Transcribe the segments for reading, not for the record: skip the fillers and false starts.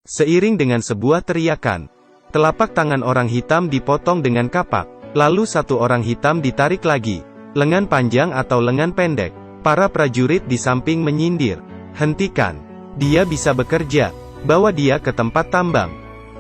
Seiring dengan sebuah teriakan, telapak tangan orang hitam dipotong dengan kapak. Lalu satu orang hitam ditarik lagi. Lengan panjang atau lengan pendek. Para prajurit di samping menyindir. Hentikan. Dia bisa bekerja. Bawa dia ke tempat tambang.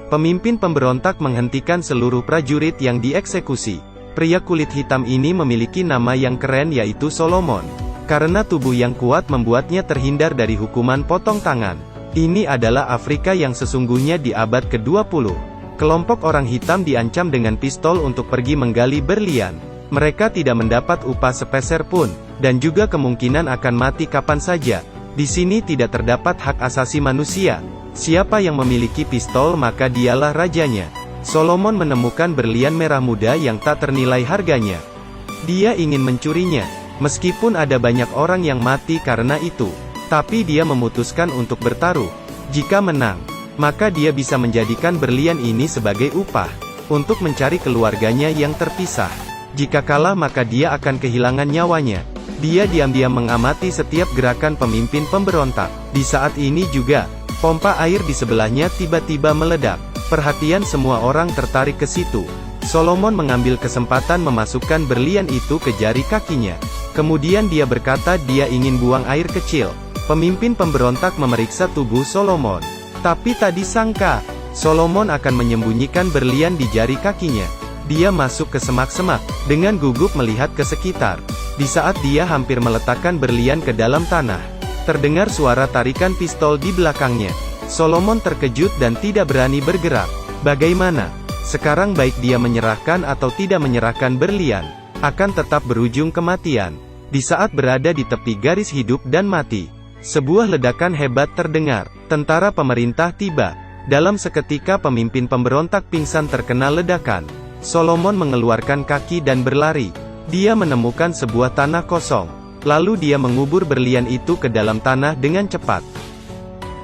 Pemimpin pemberontak menghentikan seluruh prajurit yang dieksekusi. Pria kulit hitam ini memiliki nama yang keren yaitu Solomon. Karena tubuh yang kuat membuatnya terhindar dari hukuman potong tangan. Ini adalah Afrika yang sesungguhnya di abad ke-20. Kelompok orang hitam diancam dengan pistol untuk pergi menggali berlian. Mereka tidak mendapat upah sepeser pun, dan juga kemungkinan akan mati kapan saja. Di sini tidak terdapat hak asasi manusia. Siapa yang memiliki pistol maka dialah rajanya. Solomon menemukan berlian merah muda yang tak ternilai harganya. Dia ingin mencurinya, meskipun ada banyak orang yang mati karena itu. Tapi dia memutuskan untuk bertaruh. Jika menang, maka dia bisa menjadikan berlian ini sebagai upah, untuk mencari keluarganya yang terpisah. Jika kalah maka dia akan kehilangan nyawanya. Dia diam-diam mengamati setiap gerakan pemimpin pemberontak. Di saat ini juga, pompa air di sebelahnya tiba-tiba meledak. Perhatian semua orang tertarik ke situ. Solomon mengambil kesempatan memasukkan berlian itu ke jari kakinya. Kemudian dia berkata dia ingin buang air kecil. Pemimpin pemberontak memeriksa tubuh Solomon. Tapi tak disangka, Solomon akan menyembunyikan berlian di jari kakinya. Dia masuk ke semak-semak, dengan gugup melihat ke sekitar. Di saat dia hampir meletakkan berlian ke dalam tanah, terdengar suara tarikan pistol di belakangnya. Solomon terkejut dan tidak berani bergerak. Bagaimana? Sekarang baik dia menyerahkan atau tidak menyerahkan berlian, akan tetap berujung kematian. Di saat berada di tepi garis hidup dan mati, sebuah ledakan hebat terdengar. Tentara pemerintah tiba. Dalam seketika pemimpin pemberontak pingsan terkena ledakan. Solomon mengeluarkan kaki dan berlari. Dia menemukan sebuah tanah kosong. Lalu dia mengubur berlian itu ke dalam tanah dengan cepat.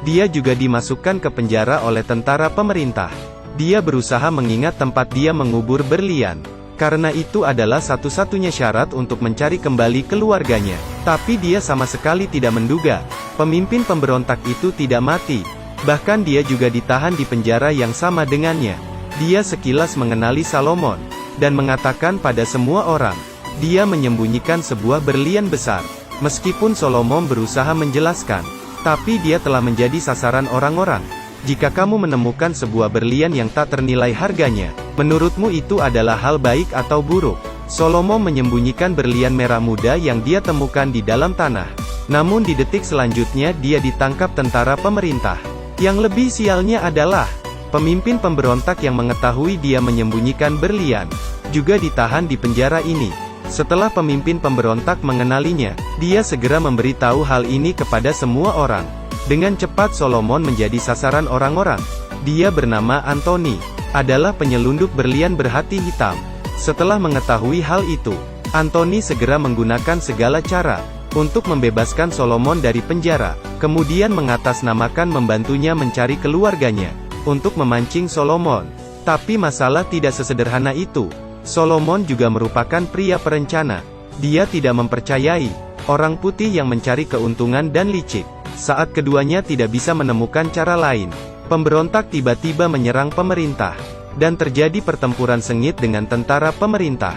Dia juga dimasukkan ke penjara oleh tentara pemerintah. Dia berusaha mengingat tempat dia mengubur berlian. Karena itu adalah satu-satunya syarat untuk mencari kembali keluarganya. Tapi dia sama sekali tidak menduga, pemimpin pemberontak itu tidak mati. Bahkan dia juga ditahan di penjara yang sama dengannya. Dia sekilas mengenali Solomon, dan mengatakan pada semua orang, dia menyembunyikan sebuah berlian besar. Meskipun Solomon berusaha menjelaskan, tapi dia telah menjadi sasaran orang-orang. Jika kamu menemukan sebuah berlian yang tak ternilai harganya, menurutmu itu adalah hal baik atau buruk? Solomon menyembunyikan berlian merah muda yang dia temukan di dalam tanah. Namun di detik selanjutnya dia ditangkap tentara pemerintah. Yang lebih sialnya adalah, pemimpin pemberontak yang mengetahui dia menyembunyikan berlian, juga ditahan di penjara ini. Setelah pemimpin pemberontak mengenalinya, dia segera memberitahu hal ini kepada semua orang. Dengan cepat Solomon menjadi sasaran orang-orang. Dia bernama Anthony, adalah penyelundup berlian berhati hitam. Setelah mengetahui hal itu, Anthony segera menggunakan segala cara untuk membebaskan Solomon dari penjara, kemudian mengatasnamakan membantunya mencari keluarganya, untuk memancing Solomon. Tapi masalah tidak sesederhana itu. Solomon juga merupakan pria perencana. Dia tidak mempercayai orang putih yang mencari keuntungan dan licik. Saat keduanya tidak bisa menemukan cara lain, pemberontak tiba-tiba menyerang pemerintah, dan terjadi pertempuran sengit dengan tentara pemerintah.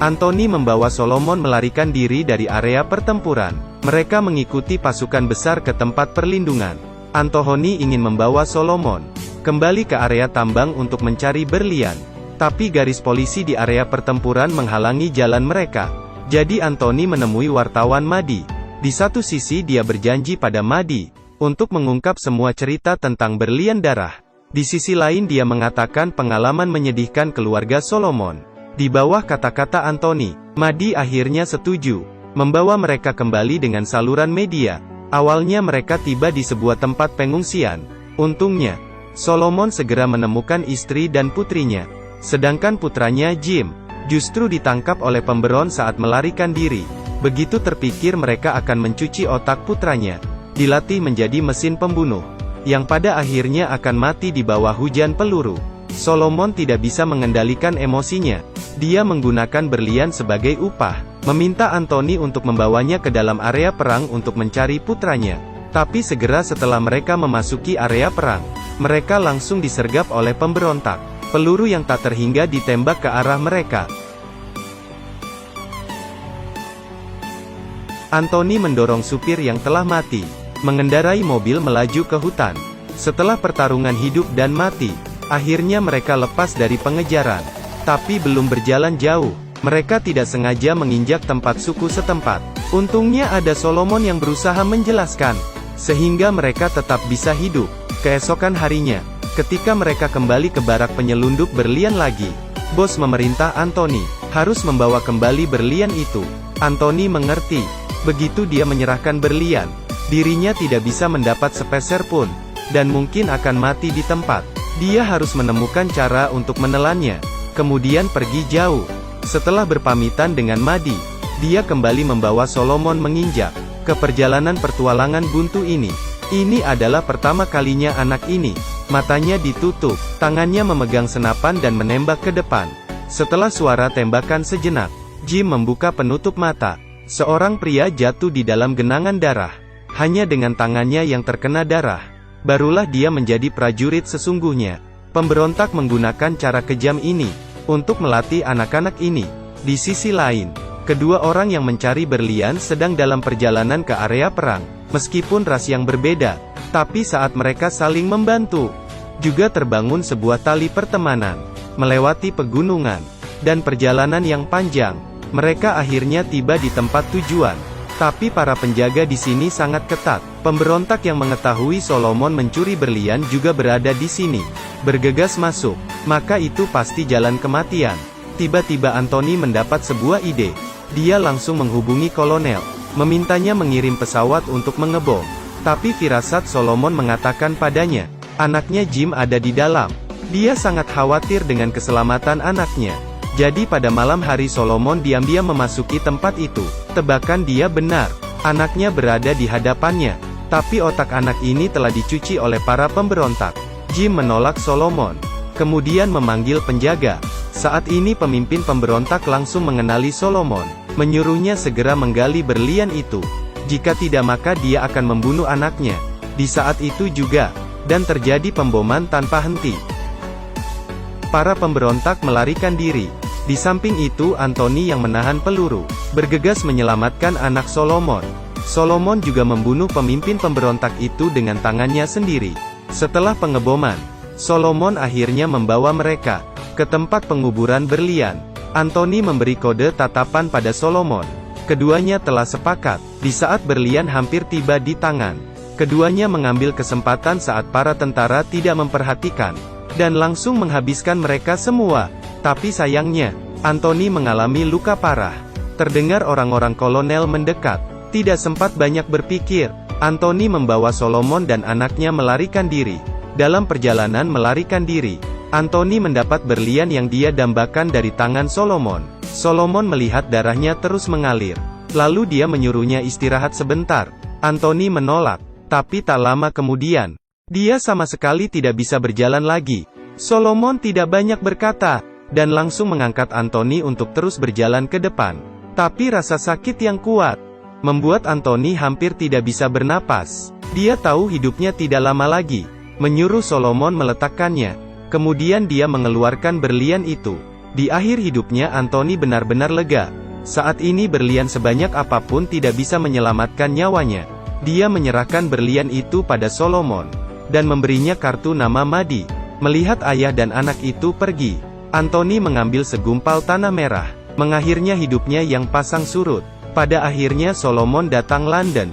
Anthony membawa Solomon melarikan diri dari area pertempuran. Mereka mengikuti pasukan besar ke tempat perlindungan. Anthony ingin membawa Solomon kembali ke area tambang untuk mencari berlian. Tapi garis polisi di area pertempuran menghalangi jalan mereka. Jadi Anthony menemui wartawan Madi. Di satu sisi dia berjanji pada Madi untuk mengungkap semua cerita tentang berlian darah. Di sisi lain dia mengatakan pengalaman menyedihkan keluarga Solomon. Di bawah kata-kata Anthony, Madi akhirnya setuju membawa mereka kembali dengan saluran media. Awalnya mereka tiba di sebuah tempat pengungsian. Untungnya, Solomon segera menemukan istri dan putrinya. Sedangkan putranya Jim, justru ditangkap oleh pemberon saat melarikan diri. Begitu terpikir mereka akan mencuci otak putranya, dilatih menjadi mesin pembunuh, yang pada akhirnya akan mati di bawah hujan peluru. Solomon tidak bisa mengendalikan emosinya. Dia menggunakan berlian sebagai upah, meminta Anthony untuk membawanya ke dalam area perang untuk mencari putranya. Tapi segera setelah mereka memasuki area perang, mereka langsung disergap oleh pemberontak. Peluru yang tak terhingga ditembak ke arah mereka. Anthony mendorong supir yang telah mati, mengendarai mobil melaju ke hutan. Setelah pertarungan hidup dan mati, akhirnya mereka lepas dari pengejaran. Tapi belum berjalan jauh, mereka tidak sengaja menginjak tempat suku setempat. Untungnya ada Solomon yang berusaha menjelaskan, sehingga mereka tetap bisa hidup. Keesokan harinya, ketika mereka kembali ke barak penyelundup berlian lagi, bos memerintah Anthony harus membawa kembali berlian itu. Anthony mengerti. Begitu dia menyerahkan berlian, dirinya tidak bisa mendapat sepeser pun, dan mungkin akan mati di tempat. Dia harus menemukan cara untuk menelannya, kemudian pergi jauh. Setelah berpamitan dengan Madi, dia kembali membawa Solomon menginjak ke perjalanan petualangan buntu ini. Ini adalah pertama kalinya anak ini. Matanya ditutup, tangannya memegang senapan dan menembak ke depan. Setelah suara tembakan sejenak, Jim membuka penutup mata. Seorang pria jatuh di dalam genangan darah. Hanya dengan tangannya yang terkena darah, barulah dia menjadi prajurit sesungguhnya. Pemberontak menggunakan cara kejam ini untuk melatih anak-anak ini. Di sisi lain, kedua orang yang mencari berlian sedang dalam perjalanan ke area perang. Meskipun ras yang berbeda, tapi saat mereka saling membantu, juga terbangun sebuah tali pertemanan. Melewati pegunungan dan perjalanan yang panjang, mereka akhirnya tiba di tempat tujuan. Tapi para penjaga di sini sangat ketat. Pemberontak yang mengetahui Solomon mencuri berlian juga berada di sini. Bergegas masuk, maka itu pasti jalan kematian. Tiba-tiba Anthony mendapat sebuah ide. Dia langsung menghubungi kolonel, memintanya mengirim pesawat untuk mengebom. Tapi firasat Solomon mengatakan padanya, anaknya Jim ada di dalam. Dia sangat khawatir dengan keselamatan anaknya. Jadi pada malam hari Solomon diam-diam memasuki tempat itu. Tebakan dia benar, anaknya berada di hadapannya. Tapi otak anak ini telah dicuci oleh para pemberontak. Jim menolak Solomon, kemudian memanggil penjaga. Saat ini pemimpin pemberontak langsung mengenali Solomon, menyuruhnya segera menggali berlian itu. Jika tidak maka dia akan membunuh anaknya. Di saat itu juga, dan terjadi pemboman tanpa henti. Para pemberontak melarikan diri. Di samping itu Anthony yang menahan peluru, bergegas menyelamatkan anak Solomon. Solomon juga membunuh pemimpin pemberontak itu dengan tangannya sendiri. Setelah pengeboman, Solomon akhirnya membawa mereka ke tempat penguburan berlian. Anthony memberi kode tatapan pada Solomon. Keduanya telah sepakat. Di saat berlian hampir tiba di tangan, keduanya mengambil kesempatan saat para tentara tidak memperhatikan, dan langsung menghabiskan mereka semua. Tapi sayangnya, Anthony mengalami luka parah. Terdengar orang-orang kolonel mendekat. Tidak sempat banyak berpikir, Anthony membawa Solomon dan anaknya melarikan diri. Dalam perjalanan melarikan diri, Anthony mendapat berlian yang dia dambakan dari tangan Solomon. Solomon melihat darahnya terus mengalir. Lalu dia menyuruhnya istirahat sebentar. Anthony menolak. Tapi tak lama kemudian, dia sama sekali tidak bisa berjalan lagi. Solomon tidak banyak berkata, dan langsung mengangkat Anthony untuk terus berjalan ke depan. Tapi rasa sakit yang kuat membuat Anthony hampir tidak bisa bernapas. Dia tahu hidupnya tidak lama lagi. Menyuruh Solomon meletakkannya. Kemudian dia mengeluarkan berlian itu. Di akhir hidupnya Anthony benar-benar lega. Saat ini berlian sebanyak apapun tidak bisa menyelamatkan nyawanya. Dia menyerahkan berlian itu pada Solomon, dan memberinya kartu nama Madi. Melihat ayah dan anak itu pergi, Anthony mengambil segumpal tanah merah. Mengakhirnya hidupnya yang pasang surut. Pada akhirnya Solomon datang London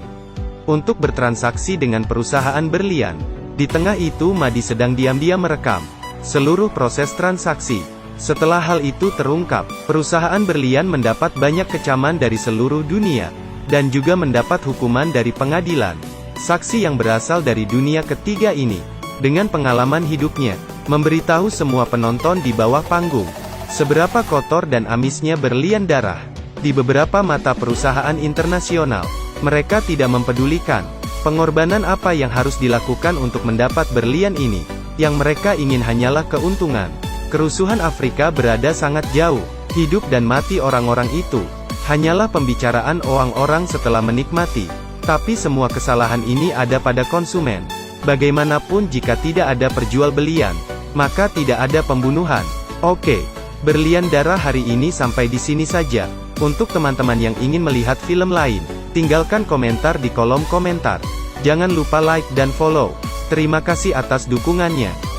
untuk bertransaksi dengan perusahaan berlian. Di tengah itu Madi sedang diam-diam merekam seluruh proses transaksi. Setelah hal itu terungkap, perusahaan berlian mendapat banyak kecaman dari seluruh dunia, dan juga mendapat hukuman dari pengadilan. Saksi yang berasal dari dunia ketiga ini, dengan pengalaman hidupnya, memberitahu semua penonton di bawah panggung, seberapa kotor dan amisnya berlian darah. Di beberapa mata perusahaan internasional, mereka tidak mempedulikan pengorbanan apa yang harus dilakukan untuk mendapat berlian ini. Yang mereka ingin hanyalah keuntungan. Kerusuhan Afrika berada sangat jauh. Hidup dan mati orang-orang itu hanyalah pembicaraan orang-orang setelah menikmati Tapi semua kesalahan ini ada pada konsumen. Bagaimanapun jika tidak ada perjualbelian, maka tidak ada pembunuhan. Oke, Berlian Darah hari ini sampai di sini saja. Untuk teman-teman yang ingin melihat film lain, tinggalkan komentar di kolom komentar. Jangan lupa like dan follow. Terima kasih atas dukungannya.